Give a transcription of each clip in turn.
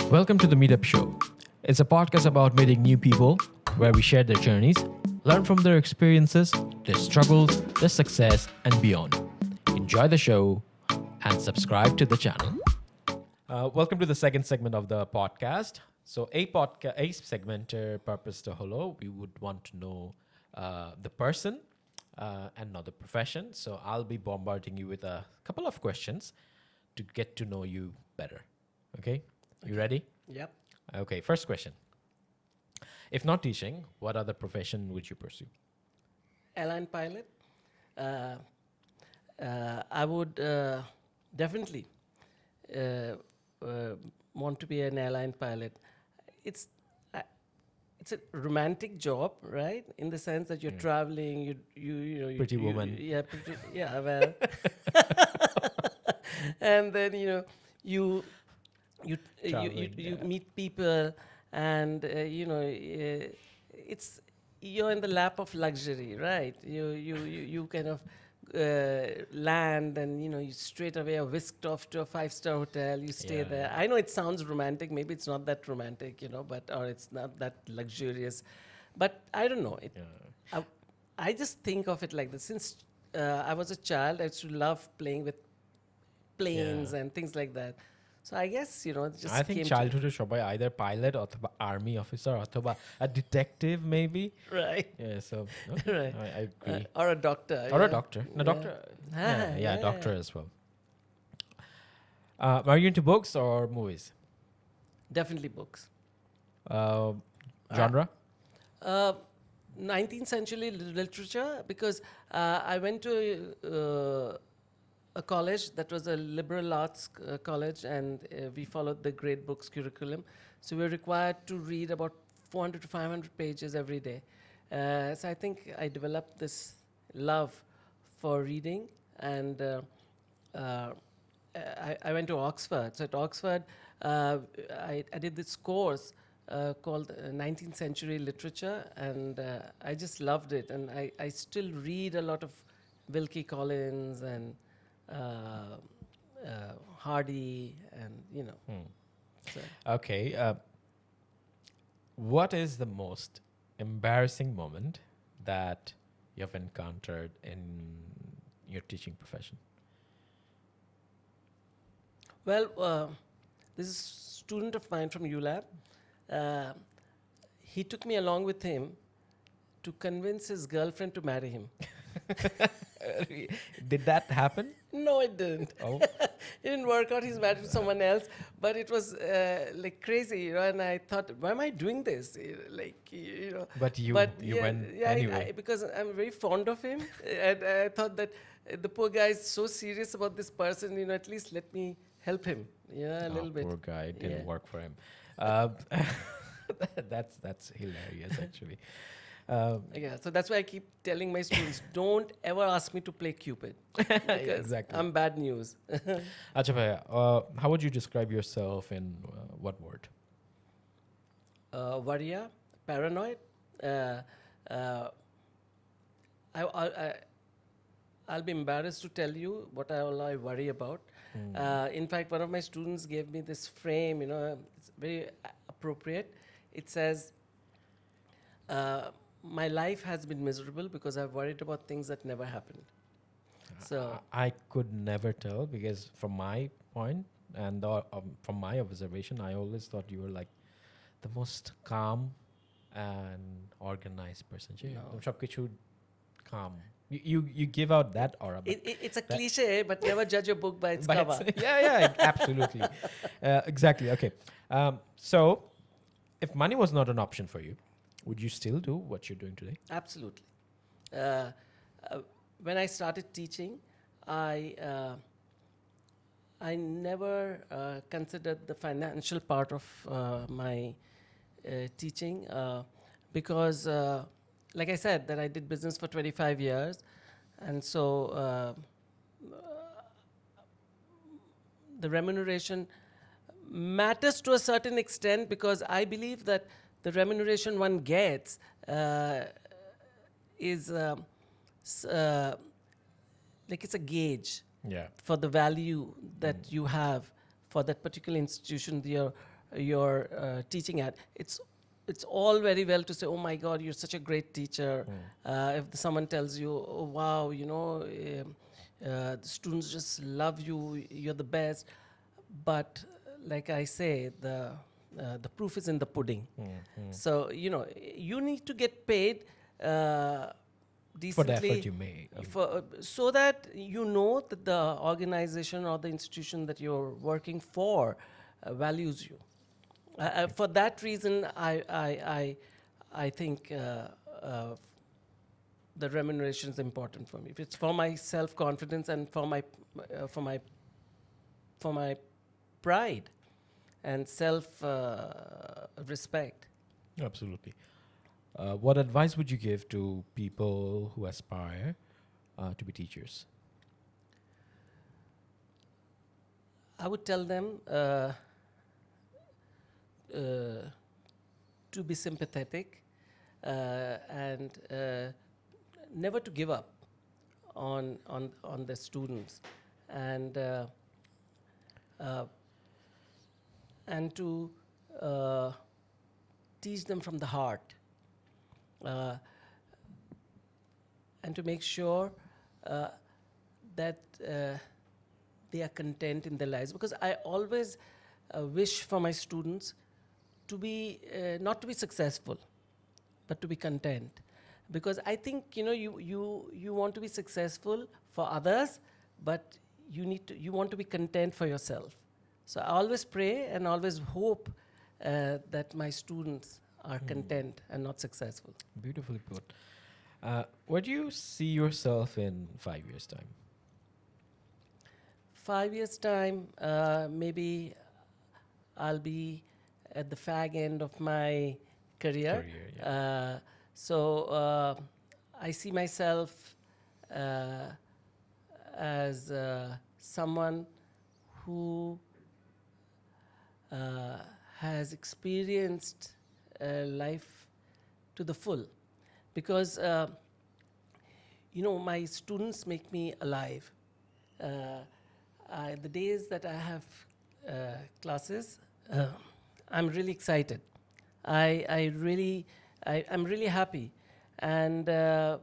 Welcome to the Meetup Show. It's a podcast about meeting new people where we share their journeys, learn from their experiences, their struggles, their success, and beyond. Enjoy the show and subscribe to the channel. Welcome to the second segment of the podcast. So a segment purpose to hello, we would want to know the person and not the profession. So I'll be bombarding you with a couple of questions to get to know you better. Okay? You ready? Yep. Okay, first question. If not teaching, what other profession would you pursue? Airline Pilot. I would definitely want to be an airline pilot. It's a romantic job, right? In the sense that you're traveling, you Pretty woman. Well. And then you meet people, and it's you're in the lap of luxury, right? You kind of land, and you straight away are whisked off to a 5-star hotel. You stay there. I know it sounds romantic. Maybe it's not that romantic, or it's not that luxurious. But I don't know. I just think of it like this. Since I was a child, I used to love playing with planes and things like that. So I guess, it just I think childhood is either pilot or army officer or a detective maybe. Right. Yeah, so Right. I agree. Or a doctor. Or a doctor. No, doctor. Doctor as well. Are you into books or movies? Definitely books. Genre? 19th century literature, because I went to a college that was a liberal arts college, and we followed the great books curriculum. So we were required to read about 400 to 500 pages every day. So I think I developed this love for reading, and I went to Oxford. So at Oxford, I did this course called 19th century literature, and I just loved it. And I still read a lot of Wilkie Collins and Hardy, and So. Okay. What is the most embarrassing moment that you have encountered in your teaching profession? Well, this is a student of mine from ULab. He took me along with him to convince his girlfriend to marry him. Did that happen? No, it didn't. Oh. It didn't work out. He's married to someone else. But it was like crazy, and I thought, why am I doing this? But you went anyway. Because I'm very fond of him. And I thought that the poor guy is so serious about this person, at least let me help him. A little bit. Poor guy, it didn't work for him. That's hilarious, actually. So that's why I keep telling my students, don't ever ask me to play Cupid. Exactly. I'm bad news. Acha bhaiya, how would you describe yourself in what word? Warrior, paranoid. I'll be embarrassed to tell you what all I worry about. In fact, one of my students gave me this frame, it's very appropriate. It says, my life has been miserable because I've worried about things that never happened. So I could never tell, because from my point and from my observation, I always thought you were like the most calm and organized person. No. Calm. You give out that aura. It's a cliche, but never judge a book by its cover. Absolutely. Exactly. Okay. So if money was not an option for you, would you still do what you're doing today? Absolutely. When I started teaching, I never considered the financial part of my teaching because, like I said, that I did business for 25 years. And so the remuneration matters to a certain extent, because I believe that the remuneration one gets is like it's a gauge for the value that you have for that particular institution you're you're teaching at. It's all very well to say, "Oh my God, you're such a great teacher." If someone tells you, "Oh wow, the students just love you, you're the best," but like I say, the proof is in the pudding. So you need to get paid For the decently effort you made. so that you know that the organization or the institution that you're working for values you. For that reason, I think the remuneration is important for me. If it's for my self confidence and for my pride and self respect. Absolutely. What advice would you give to people who aspire to be teachers? I would tell them to be sympathetic and never to give up on the students, and to teach them from the heart, and to make sure that they are content in their lives. Because I always wish for my students to be not to be successful, but to be content. Because I think you want to be successful for others, but you want to be content for yourself. So I always pray and always hope that my students are content and not successful. Beautifully put. Where do you see yourself in 5 years' time? 5 years' time, maybe I'll be at the fag end of my career. So I see myself as someone who has experienced life to the full. Because, my students make me alive. The days that I have classes, I'm really excited. I'm really happy, and I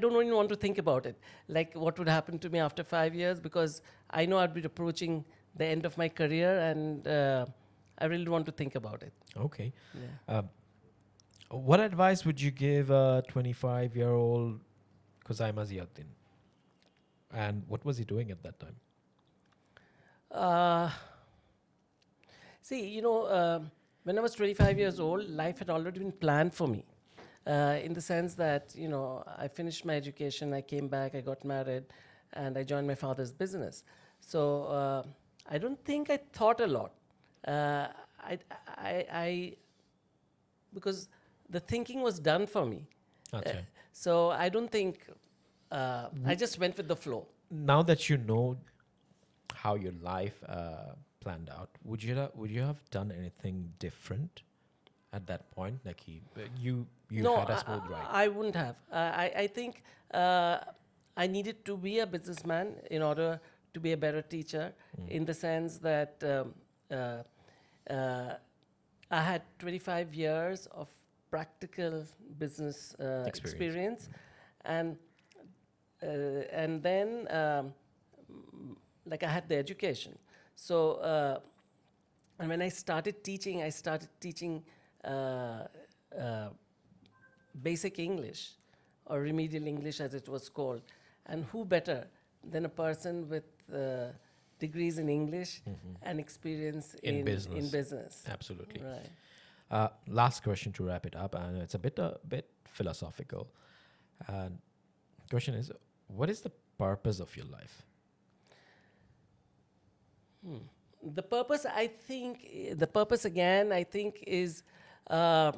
don't even want to think about it, like what would happen to me after 5 years, because I know I'd be approaching the end of my career, and I really don't want to think about it. Okay. Yeah. What advice would you give a 25-year-old Khuzaima Ziauddin? And what was he doing at that time? When I was 25 years old, life had already been planned for me. In the sense that, I finished my education, I came back, I got married, and I joined my father's business. So I don't think I thought a lot. Because the thinking was done for me. Okay. So I don't think, I just went with the flow. Now that you know how your life planned out, would you have done anything different at that point? Like you No, had a smooth ride. I wouldn't have. I think I needed to be a businessman in order to be a better teacher, in the sense that I had 25 years of practical business experience, and then like I had the education. So and when I started teaching basic English, or remedial English as it was called. And who better than a person with degrees in English and experience in business. Absolutely. Right. Last question to wrap it up, and it's a bit philosophical. And question is, what is the purpose of your life? The purpose, I think, is to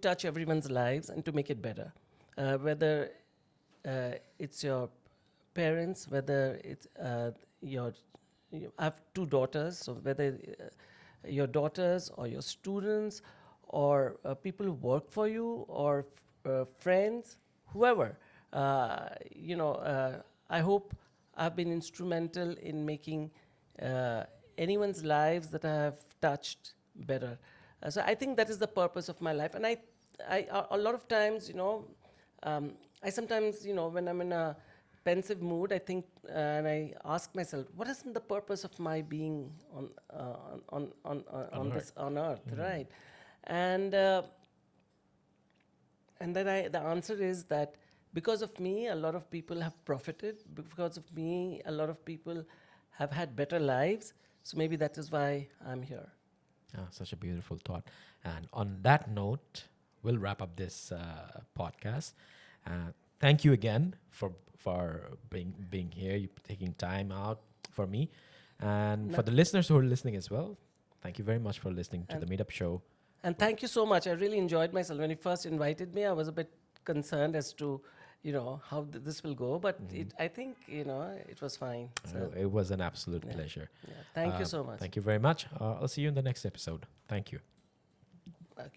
touch everyone's lives and to make it better. Whether it's your parents, whether it's I have 2 daughters, so whether your daughters or your students or people who work for you or friends, whoever, I hope I've been instrumental in making anyone's lives that I have touched better. So I think that is the purpose of my life. And a lot of times, I sometimes, when I'm in a pensive mood, I think and I ask myself, what is the purpose of my being on this on Earth, right? And then the answer is that because of me, a lot of people have profited. Because of me, a lot of people have had better lives. So maybe that is why I'm here. Such a beautiful thought. And on that note, we'll wrap up this podcast. Thank you again for being here, you taking time out for me, and for the listeners who are listening as well. Thank you very much for listening to the Meetup Show. And thank you so much. I really enjoyed myself. When you first invited me, I was a bit concerned as to, how this will go. But I think, it was fine. So It was an absolute pleasure. Thank you so much. Thank you very much. I'll see you in the next episode. Thank you. Okay.